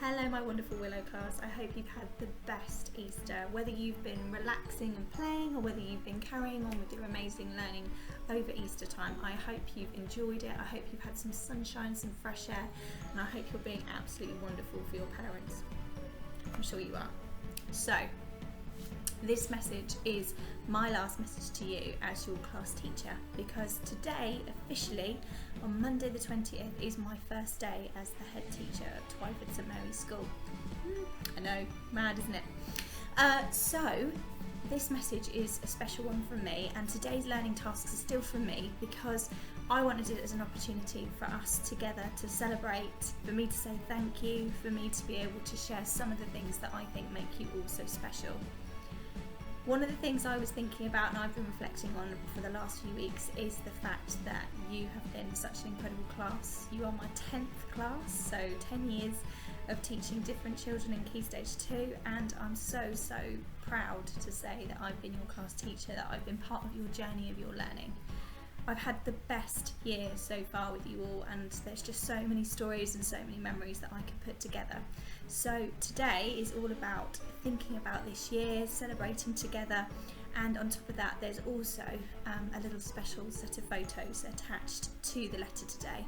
Hello my wonderful Willow class, I hope you've had the best Easter, whether you've been relaxing and playing or whether you've been carrying on with your amazing learning over Easter time. I hope you've enjoyed it, I hope you've had some sunshine, some fresh air, and I hope you're being absolutely wonderful for your parents. I'm sure you are. So, this message is my last message to you as your class teacher, because today, officially, on Monday the 20th, is my first day as the head teacher at Twyford St Mary's School. I know, mad isn't it? So, this message is a special one from me, and today's learning tasks are still from me because I wanted it as an opportunity for us together to celebrate, for me to say thank you, for me to be able to share some of the things that I think make you all so special. One of the things I was thinking about and I've been reflecting on for the last few weeks is the fact that you have been such an incredible class. You are my 10th class, so 10 years of teaching different children in Key Stage 2, and I'm so proud to say that I've been your class teacher, that I've been part of your journey of your learning. I've had the best year so far with you all, and there's just so many stories and so many memories that I could put together. So today is all about thinking about this year, celebrating together, and on top of that there's also a little special set of photos attached to the letter today.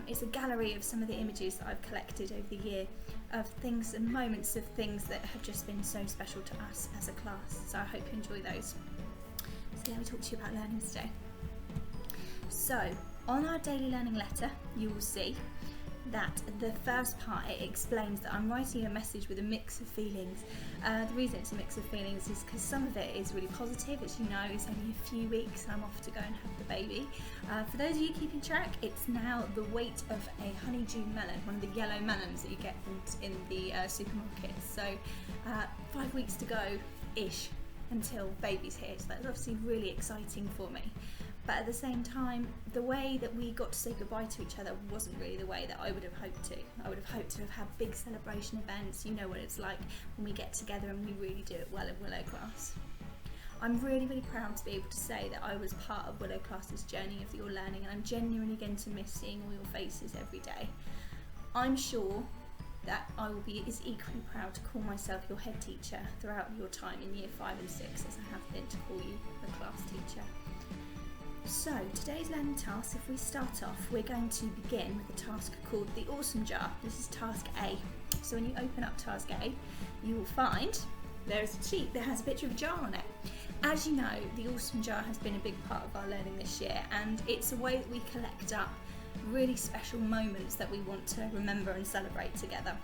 It's a gallery of some of the images that I've collected over the year of things and moments of things that have just been so special to us as a class. So I hope you enjoy those. So let me talk to you about learning today. So, on our daily learning letter, you will see that the first part, it explains that I'm writing a message with a mix of feelings. The reason it's a mix of feelings is because some of it is really positive. As you know, it's only a few weeks and I'm off to go and have the baby. For those of you keeping track, it's now the weight of a honeydew melon, one of the yellow melons that you get in the supermarkets. So 5 weeks to go-ish until baby's here. So that's obviously really exciting for me. But at the same time, the way that we got to say goodbye to each other wasn't really the way that I would have hoped to. I would have hoped to have had big celebration events. You know what it's like when we get together and we really do it well in Willow class. I'm really proud to be able to say that I was part of Willow class's journey of your learning, and I'm genuinely going to miss seeing all your faces every day. I'm sure that I will be as equally proud to call myself your head teacher throughout your time in year 5 and 6 as I have been to call you the class teacher. So, today's learning task, if we start off, we're going to begin with a task called the Awesome Jar. This is task A. So when you open up task A, you will find there's a sheet that has a picture of a jar on it. As you know, the Awesome Jar has been a big part of our learning this year, and it's a way that we collect up really special moments that we want to remember and celebrate together.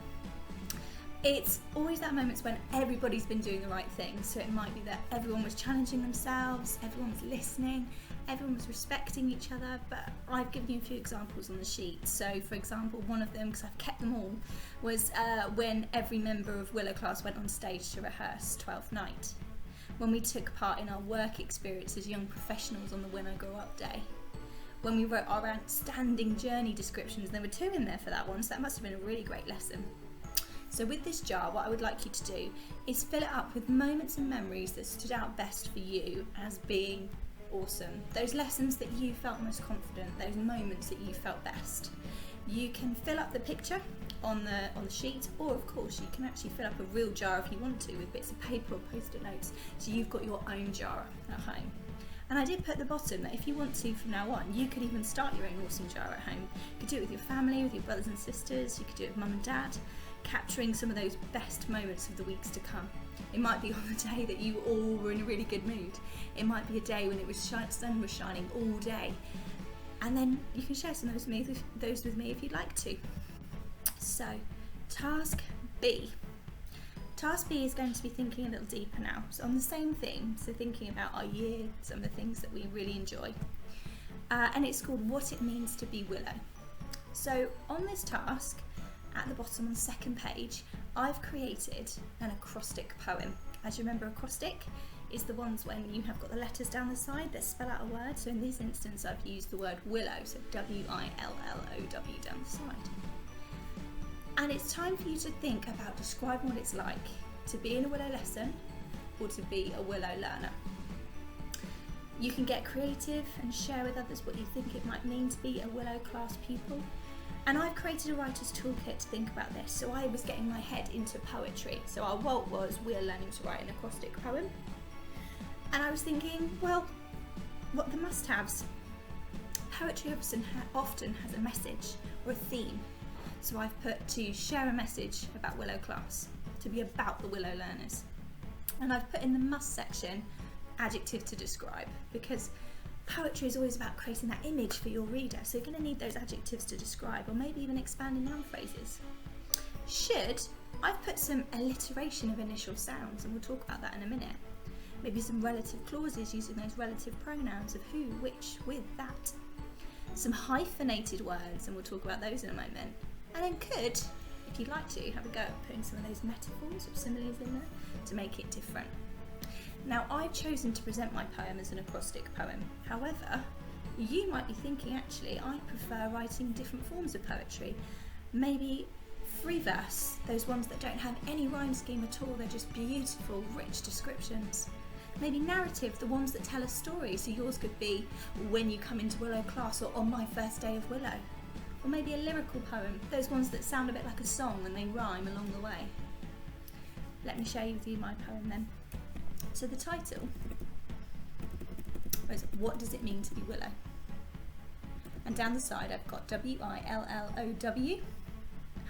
It's always that moments when everybody's been doing the right thing. So it might be that everyone was challenging themselves, everyone was listening, everyone was respecting each other, but I've given you a few examples on the sheet. So for example, one of them, because I've kept them all, was when every member of Willow class went on stage to rehearse Twelfth Night. When we took part in our work experience as young professionals on the When I Grow Up Day. When we wrote our outstanding journey descriptions, and there were 2 in there for that one, so that must have been a really great lesson. So with this jar, what I would like you to do is fill it up with moments and memories that stood out best for you as being awesome. Those lessons that you felt most confident, those moments that you felt best. You can fill up the picture on the sheet, or of course you can actually fill up a real jar if you want to with bits of paper or post-it notes, so you've got your own jar at home. And I did put at the bottom that if you want to from now on, you could even start your own awesome jar at home. You could do it with your family, with your brothers and sisters, you could do it with mum and dad, capturing some of those best moments of the weeks to come. It might be on the day that you all were in a really good mood. It might be a day when it was sun was shining all day. And then you can share some of those with me if you'd like to. So, task B. Task B is going to be thinking a little deeper now. So on the same theme, so thinking about our year, some of the things that we really enjoy. And it's called What It Means to Be Willow. So on this task, at the bottom on the second page, I've created an acrostic poem. As you remember, acrostic is the ones when you have got the letters down the side that spell out a word. So in this instance, I've used the word willow, so W-I-L-L-O-W down the side. And it's time for you to think about describing what it's like to be in a Willow lesson or to be a Willow learner. You can get creative and share with others what you think it might mean to be a Willow class pupil. And I've created a writer's toolkit to think about this. So I was getting my head into poetry. So our WALT was, we're learning to write an acrostic poem. And I was thinking, well, what are the must-haves? Poetry often has a message or a theme. So I've put to share a message about Willow class, to be about the Willow learners. And I've put in the must section, adjective to describe, because poetry is always about creating that image for your reader, so you're going to need those adjectives to describe, or maybe even expanding noun phrases. Should, I've put some alliteration of initial sounds, and we'll talk about that in a minute. Maybe some relative clauses using those relative pronouns of who, which, with, that. Some hyphenated words, and we'll talk about those in a moment. And then could, if you'd like to, have a go at putting some of those metaphors or similes in there to make it different. Now, I've chosen to present my poem as an acrostic poem. However, you might be thinking, actually, I prefer writing different forms of poetry. Maybe free verse, those ones that don't have any rhyme scheme at all, they're just beautiful, rich descriptions. Maybe narrative, the ones that tell a story, so yours could be when you come into Willow class or on my first day of Willow. Or maybe a lyrical poem, those ones that sound a bit like a song and they rhyme along the way. Let me share with you my poem then. So the title is What Does It Mean to Be Willow? And down the side I've got WILLOW.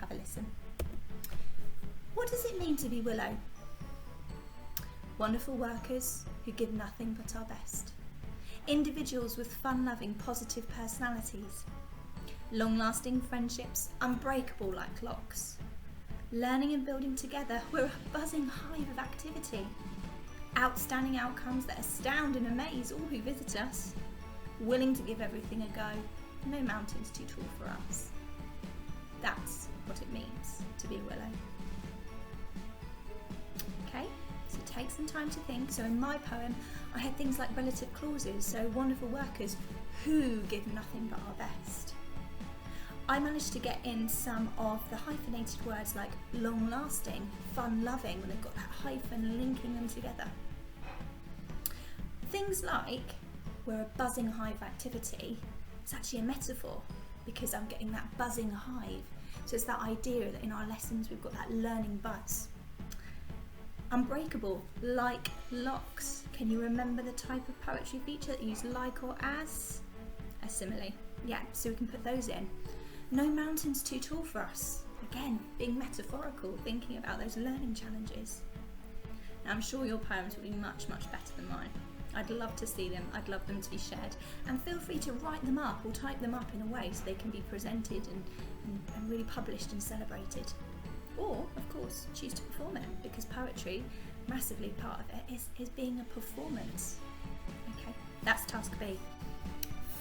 Have a listen. What does it mean to be Willow? Wonderful workers who give nothing but our best. Individuals with fun-loving, positive personalities. Long-lasting friendships, unbreakable like locks. Learning and building together, we're a buzzing hive of activity. Outstanding outcomes that astound and amaze all who visit us. Willing to give everything a go, no mountains too tall for us. That's what it means to be a Willow. Okay, so take some time to think. So in my poem, I had things like relative clauses, so wonderful workers who give nothing but our best. I managed to get in some of the hyphenated words like long-lasting, fun-loving, when they've got that hyphen linking them together. Things like we're a buzzing hive activity, it's actually a metaphor because I'm getting that buzzing hive. So it's that idea that in our lessons we've got that learning buzz. Unbreakable, like locks. Can you remember the type of poetry feature that used like or as? A simile. Yeah, so we can put those in. No mountains too tall for us. Again, being metaphorical, thinking about those learning challenges. Now, I'm sure your poems will be much, much better than mine. I'd love to see them, I'd love them to be shared. And feel free to write them up or type them up in a way so they can be presented and really published and celebrated. Or, of course, choose to perform it, because poetry, massively part of it, is being a performance. Okay, that's task B.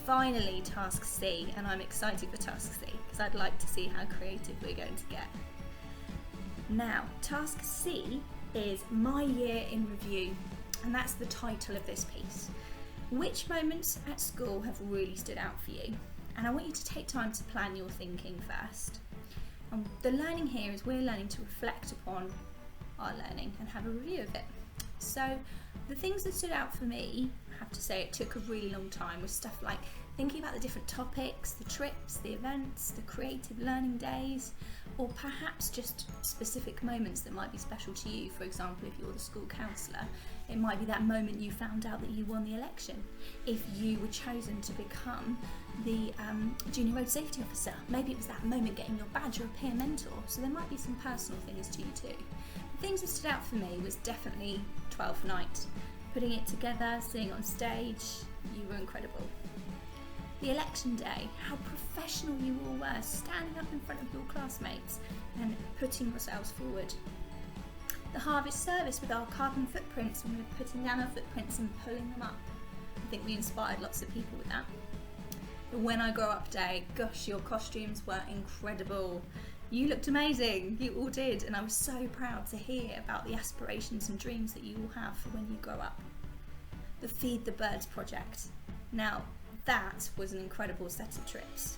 Finally, task C, and I'm excited for task C because I'd like to see how creative we're going to get. Now, task C is My Year in Review, and that's the title of this piece. Which moments at school have really stood out for you? And I want you to take time to plan your thinking first. And the learning here is we're learning to reflect upon our learning and have a review of it. So the things that stood out for me, I have to say it took a really long time, was stuff like thinking about the different topics, the trips, the events, the creative learning days, or perhaps just specific moments that might be special to you. For example, if you're the school counsellor, it might be that moment you found out that you won the election. If you were chosen to become the junior road safety officer, maybe it was that moment getting your badge or a peer mentor. So there might be some personal things to you too. The things that stood out for me was definitely 12th night. Putting it together, seeing on stage, you were incredible. The election day, how professional you all were, standing up in front of your classmates and putting yourselves forward. The harvest service with our carbon footprints, when we were putting down our footprints and pulling them up. I think we inspired lots of people with that. The When I Grow Up day, gosh, your costumes were incredible. You looked amazing, you all did, and I was so proud to hear about the aspirations and dreams that you all have for when you grow up. The Feed the Birds project. Now, that was an incredible set of trips.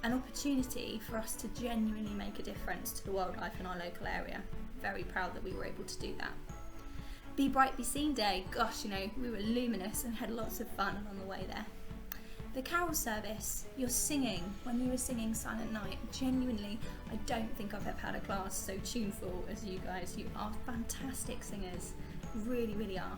An opportunity for us to genuinely make a difference to the wildlife in our local area. Very proud that we were able to do that. Be Bright, Be Seen Day. Gosh, we were luminous and had lots of fun along the way there. The carol service, you're singing, when you were singing Silent Night, genuinely, I don't think I've ever had a class so tuneful as you guys. You are fantastic singers, really, really are.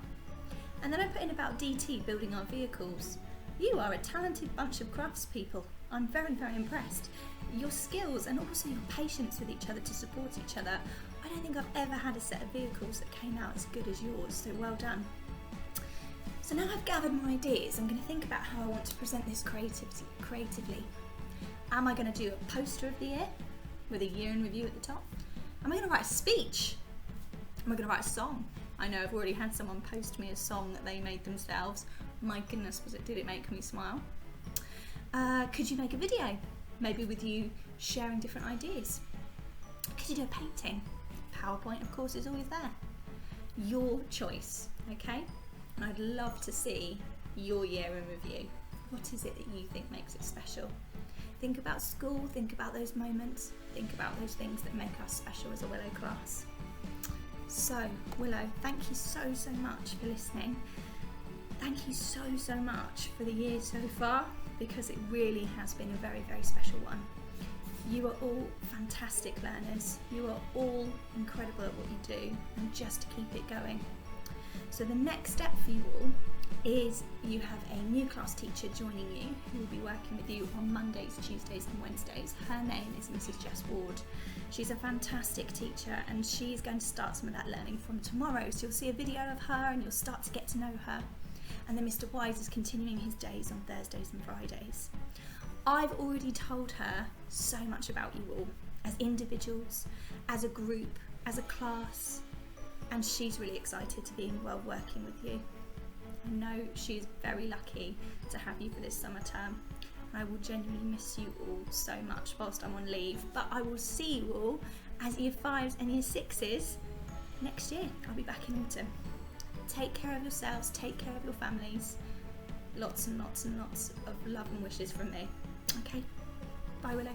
And then I put in about DT, building our vehicles. You are a talented bunch of craftspeople. I'm very, very impressed. Your skills and also your patience with each other to support each other. I don't think I've ever had a set of vehicles that came out as good as yours, so well done. So now I've gathered my ideas, I'm going to think about how I want to present this creatively. Am I going to do a poster of the year with a year in review at the top? Am I going to write a speech? Am I going to write a song? I know I've already had someone post me a song that they made themselves. My goodness, did it make me smile? Could you make a video? Maybe with you sharing different ideas. Could you do a painting? PowerPoint, of course, is always there. Your choice, okay? And I'd love to see your year in review. What is it that you think makes it special? Think about school, think about those moments, think about those things that make us special as a Willow class. So, Willow, thank you so much for listening. Thank you so much for the year so far, because it really has been a very, very special one. You are all fantastic learners. You are all incredible at what you do, and just to keep it going. So the next step for you all is you have a new class teacher joining you who will be working with you on Mondays, Tuesdays and Wednesdays. Her name is Mrs Jess Ward. She's a fantastic teacher and she's going to start some of that learning from tomorrow. So you'll see a video of her and you'll start to get to know her. And then Mr Wise is continuing his days on Thursdays and Fridays. I've already told her so much about you all as individuals, as a group, as a class, and she's really excited to be involved working with you. I know she's very lucky to have you for this summer term. I will genuinely miss you all so much whilst I'm on leave, but I will see you all as Year 5s and Year 6s next year. I'll be back in autumn. Take care of yourselves, take care of your families. Lots and lots and lots of love and wishes from me. Okay, bye Willow.